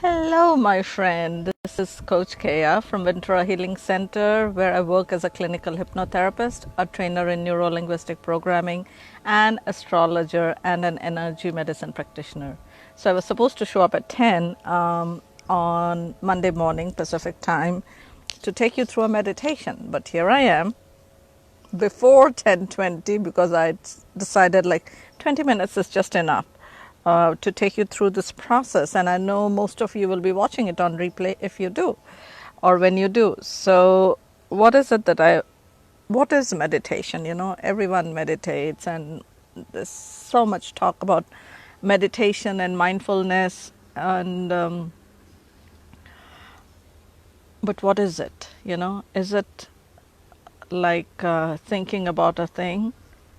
Hello, my friend. This is Coach Keya from Ventura Healing Center, where I work as a clinical hypnotherapist, a trainer in neuro-linguistic programming, an astrologer, and an energy medicine practitioner. So I was supposed to show up at 10 on Monday morning Pacific time to take you through a meditation, but here I am before 10:20 because I decided like 20 minutes is just enough to take you through this process, and I know most of you will be watching it on replay if you do, or when you do. So what is meditation? Everyone meditates, and there's so much talk about meditation and mindfulness, and but what is it? Is it like thinking about a thing?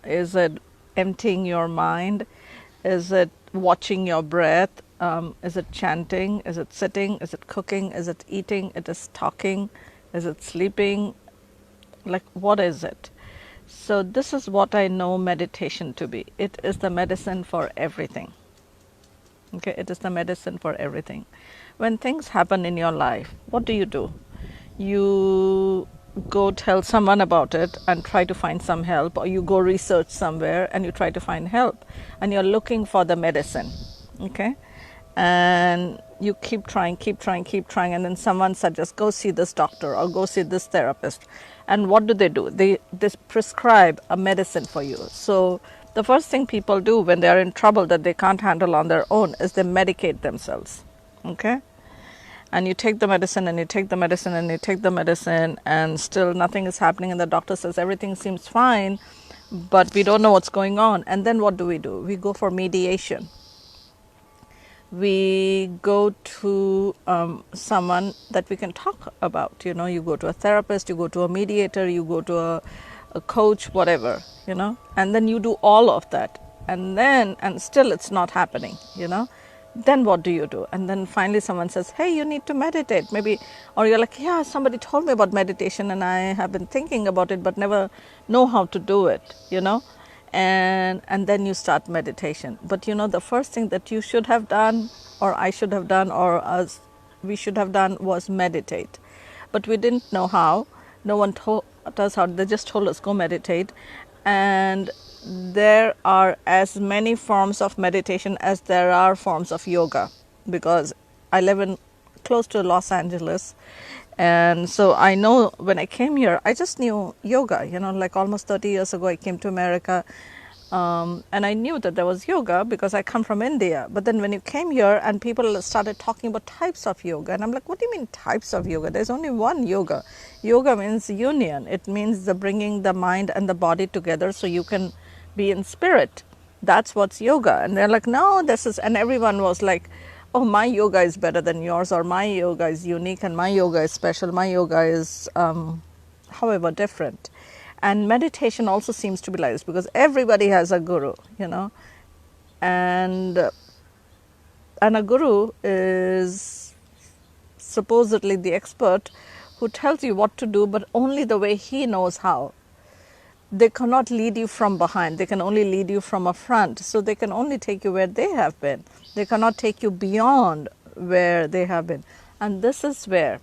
Is it emptying your mind? Is it watching your breath? Is it chanting? Is it sitting? Is it cooking? Is it eating? It is talking? Is it sleeping? Like, what is it? So this is what I know meditation to be. It is the medicine for everything. Okay, it is the medicine for everything. When things happen in your life, what do? You go tell someone about it and try to find some help, or you go research somewhere and you try to find help, and you're looking for the medicine. Okay, and you keep trying, and then someone suggests, go see this doctor or go see this therapist. And what do? They prescribe a medicine for you. So the first thing people do when they are in trouble that they can't handle on their own is they medicate themselves. Okay, and you take the medicine and you take the medicine and you take the medicine, and still nothing is happening, and the doctor says everything seems fine, but we don't know what's going on. And then what do? We go for mediation. We go to someone that we can talk about. You go to a therapist, you go to a mediator, you go to a coach, whatever, and then you do all of that, and still it's not happening. Then what do? And then finally someone says, hey, you need to meditate, maybe. Or you're like, yeah, somebody told me about meditation and I have been thinking about it but never know how to do it, and then you start meditation. But the first thing that you should have done, or I should have done, or we should have done, was meditate. But we didn't know how. No one told us how. They just told us, go meditate. And there are as many forms of meditation as there are forms of yoga, because I live in close to Los Angeles, and so I know when I came here I just knew yoga. Like almost 30 years ago I came to America, and I knew that there was yoga because I come from India. But then when you came here and people started talking about types of yoga, and I'm like, what do you mean types of yoga? There's only one yoga. Yoga means union. It means the bringing the mind and the body together so you can be in spirit. That's what's yoga. And they're like, no, this is, and everyone was like, oh, my yoga is better than yours, or my yoga is unique, and my yoga is special, my yoga is however different. And meditation also seems to be like this, because everybody has a guru, and a guru is supposedly the expert who tells you what to do, but only the way he knows how. They cannot lead you from behind. They can only lead you from a front. So they can only take you where they have been. They cannot take you beyond where they have been. And this is where,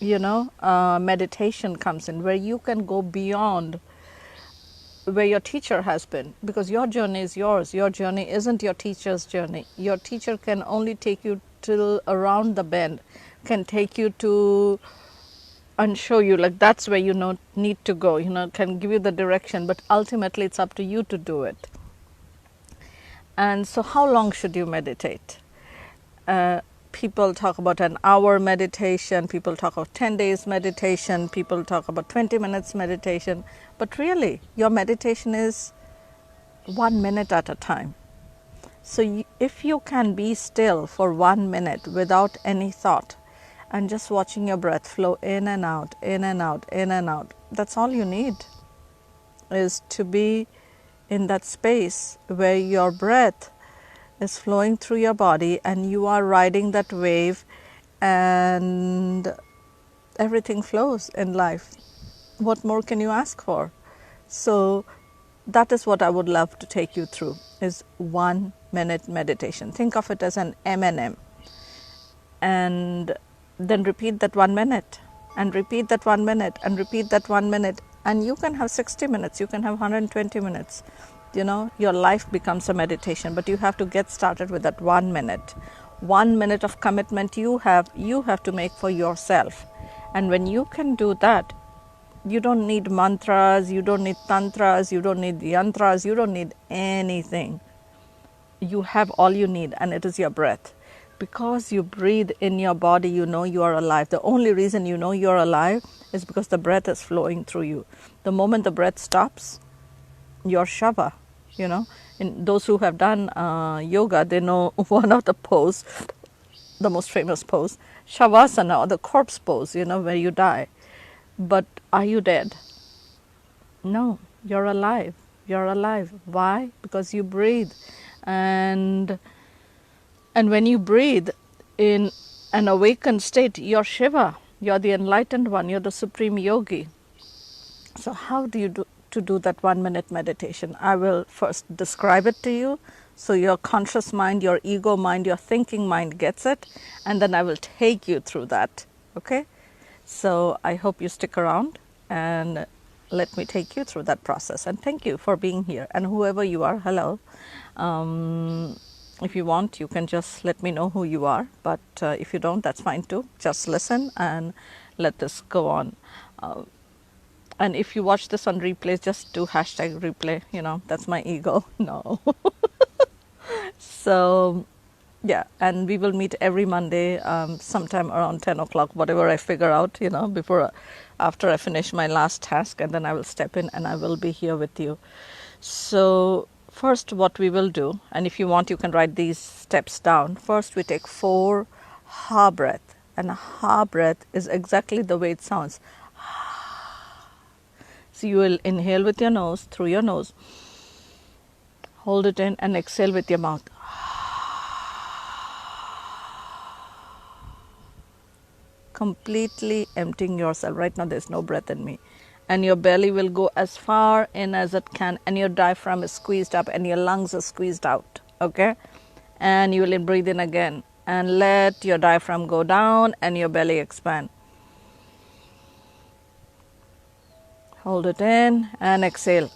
meditation comes in, where you can go beyond where your teacher has been, because your journey is yours. Your journey isn't your teacher's journey. Your teacher can only take you till around the bend, can take you to and show you, like, that's where you need to go, can give you the direction, but ultimately it's up to you to do it. And so how long should you meditate? People talk about an hour meditation, people talk of 10 days meditation, people talk about 20 minutes meditation, but really your meditation is 1 minute at a time. So if you can be still for 1 minute without any thought, and just watching your breath flow in and out, in and out, in and out. That's all you need, is to be in that space where your breath is flowing through your body and you are riding that wave, and everything flows in life. What more can you ask for? So that is what I would love to take you through, is 1 minute meditation. Think of it as an M&M. and then repeat that 1 minute, and repeat that 1 minute, and repeat that 1 minute, and you can have 60 minutes, you can have 120 minutes. Your life becomes a meditation, but you have to get started with that 1 minute. 1 minute of commitment you have to make for yourself. And when you can do that, you don't need mantras, you don't need tantras, you don't need yantras, you don't need anything. You have all you need, and it is your breath. Because you breathe in your body, you know you are alive. The only reason you know you're alive is because the breath is flowing through you. The moment the breath stops, you're shava. In those who have done yoga, they know one of the pose, the most famous pose, shavasana, or the corpse pose, where you die. But are you dead? No, you're alive. You're alive. Why? Because you breathe. And when you breathe in an awakened state, you're Shiva. You're the enlightened one. You're the supreme yogi. So how do you do that 1 minute meditation? I will first describe it to you, so your conscious mind, your ego mind, your thinking mind gets it, and then I will take you through that. Okay? So I hope you stick around and let me take you through that process. And thank you for being here. And whoever you are, hello. If you want, you can just let me know who you are. But if you don't, that's fine too. Just listen and let this go on. And if you watch this on replays, just do hashtag replay. That's my ego. No. So, yeah, and we will meet every Monday sometime around 10 o'clock, whatever I figure out, after I finish my last task, and then I will step in and I will be here with you. So first what we will do, and if you want, you can write these steps down. First, we take 4 ha breath, and a ha breath is exactly the way it sounds. So you will inhale with your nose, through your nose, hold it in, and exhale with your mouth. Completely emptying yourself. Right now there's no breath in me. And your belly will go as far in as it can, and your diaphragm is squeezed up, and your lungs are squeezed out. Okay? And you will breathe in again, and let your diaphragm go down and your belly expand. Hold it in and exhale.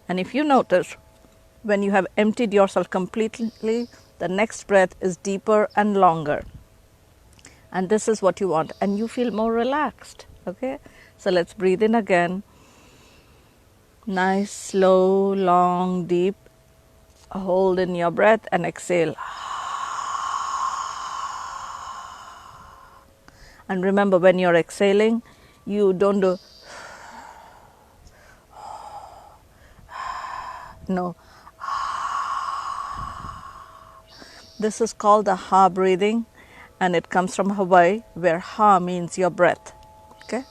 And if you notice, when you have emptied yourself completely, the next breath is deeper and longer. And this is what you want. And you feel more relaxed. Okay? So let's breathe in again. Nice, slow, long, deep. Hold in your breath and exhale. And remember, when you're exhaling, you don't do no. This is called the ha breathing, and it comes from Hawaii, where ha means your breath. Okay?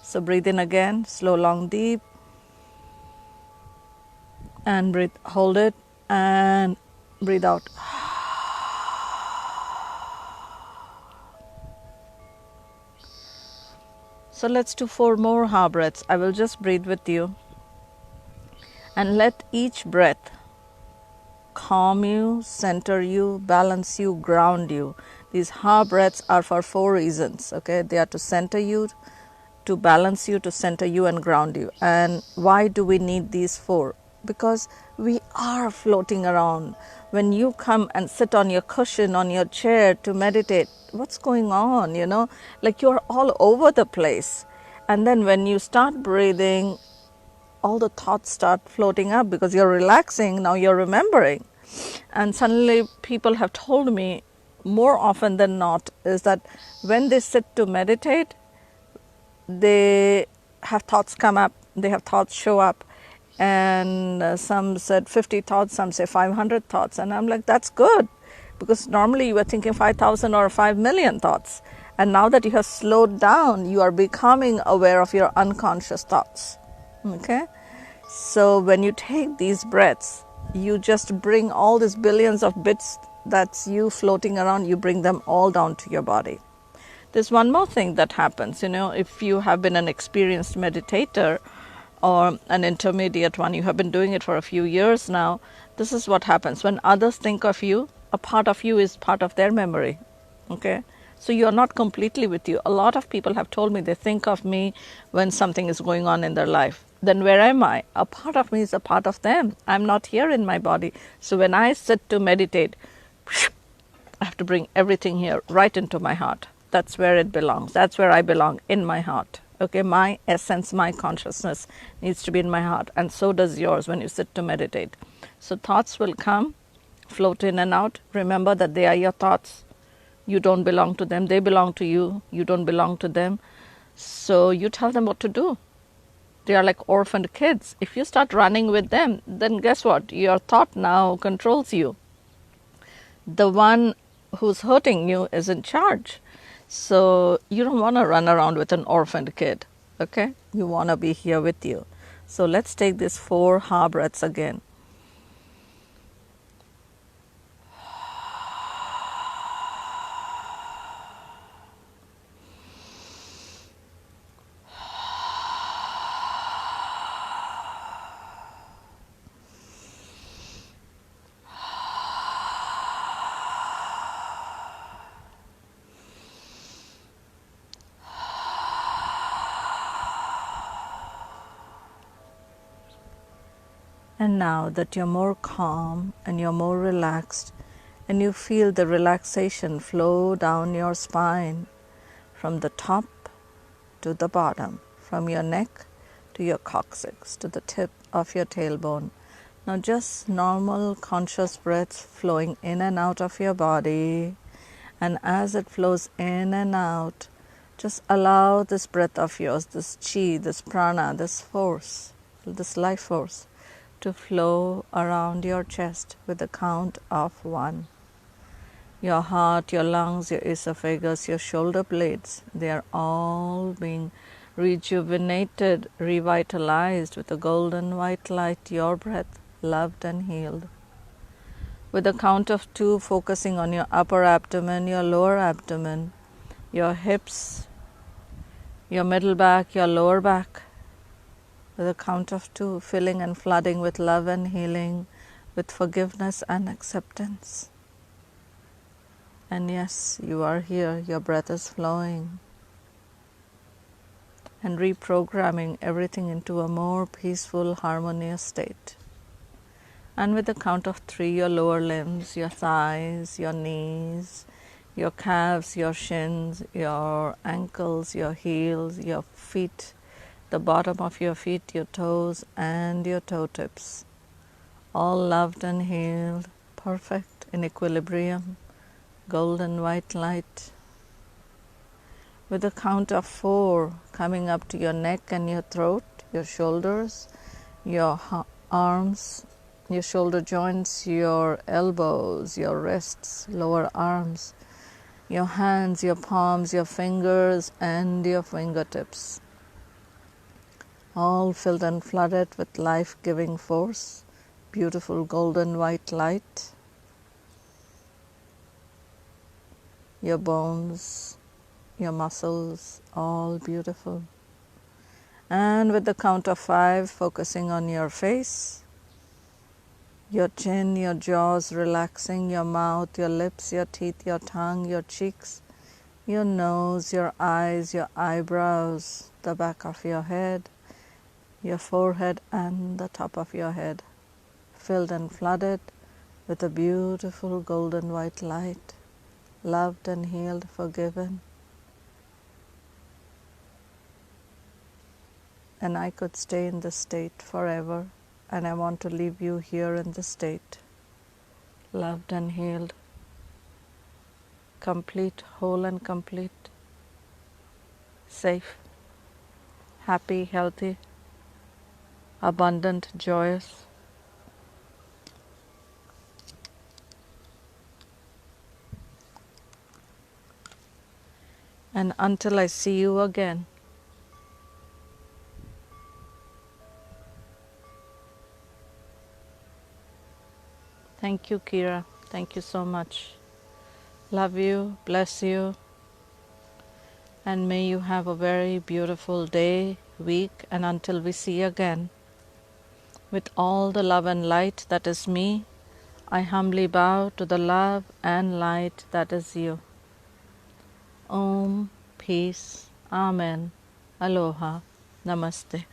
So breathe in again, slow, long, deep. And breathe, hold it, and breathe out. So let's do 4 more ha breaths. I will just breathe with you. And let each breath calm you, center you, balance you, ground you. These ha breaths are for 4 reasons. Okay? They are to center you, to balance you, to center you, and ground you. And why do we need these 4? Because we are floating around. When you come and sit on your cushion, on your chair to meditate, what's going on, Like you're all over the place. And then when you start breathing, all the thoughts start floating up because you're relaxing, now you're remembering. And suddenly people have told me more often than not is that when they sit to meditate, they have thoughts come up, they have thoughts show up. And some said 50 thoughts, some say 500 thoughts. And I'm like, that's good. Because normally you were thinking 5,000 or 5 million thoughts. And now that you have slowed down, you are becoming aware of your unconscious thoughts. Okay? So when you take these breaths, you just bring all these billions of bits that's you floating around, you bring them all down to your body. There's one more thing that happens, if you have been an experienced meditator or an intermediate one, you have been doing it for a few years now, This is what happens when others think of you. A part of you is part of their memory. Okay, so you are not completely with you. A lot of people have told me they think of me when something is going on in their life. Then where am I? A part of me is a part of them. I'm not here in my body. So when I sit to meditate, I have to bring everything here right into my heart. That's where it belongs. That's where I belong, in my heart. Okay, my essence, my consciousness needs to be in my heart, and so does yours when you sit to meditate. So thoughts will come, float in and out. Remember that they are your thoughts. You don't belong to them. They belong to you. You don't belong to them. So you tell them what to do. They are like orphaned kids. If you start running with them, then guess what? Your thought now controls you. The one who's hurting you is in charge. So you don't want to run around with an orphaned kid, okay? You want to be here with you. So let's take these 4 ha breaths again. And now that you're more calm and you're more relaxed, and you feel the relaxation flow down your spine from the top to the bottom, from your neck to your coccyx, to the tip of your tailbone. Now just normal conscious breaths flowing in and out of your body. And as it flows in and out, just allow this breath of yours, this chi, this prana, this force, this life force, to flow around your chest with the count of 1. Your heart, your lungs, your esophagus, your shoulder blades, they are all being rejuvenated, revitalized with the golden white light, your breath, loved and healed. With the count of 2, focusing on your upper abdomen, your lower abdomen, your hips, your middle back, your lower back. With a count of 2, filling and flooding with love and healing, with forgiveness and acceptance. And yes, you are here, your breath is flowing. And reprogramming everything into a more peaceful, harmonious state. And with the count of 3, your lower limbs, your thighs, your knees, your calves, your shins, your ankles, your heels, your feet, the bottom of your feet, your toes, and your toe tips, all loved and healed, perfect, in equilibrium, golden white light. With a count of 4, coming up to your neck and your throat, your shoulders, your arms, your shoulder joints, your elbows, your wrists, lower arms, your hands, your palms, your fingers, and your fingertips. All filled and flooded with life-giving force, beautiful golden white light. Your bones, your muscles, all beautiful. And with the count of 5, focusing on your face, your chin, your jaws relaxing, your mouth, your lips, your teeth, your tongue, your cheeks, your nose, your eyes, your eyebrows, the back of your head, your forehead and the top of your head, filled and flooded with a beautiful golden white light, loved and healed, forgiven. And I could stay in this state forever, and I want to leave you here in this state, loved and healed, complete, whole and complete, safe, happy, healthy, abundant, joyous. And until I see you again, thank you, Kira. Thank you so much. Love you, bless you, and may you have a very beautiful day, week, and until we see again, With all the love and light that is me, I humbly bow to the love and light that is you. Om, peace, Amen, Aloha, Namaste.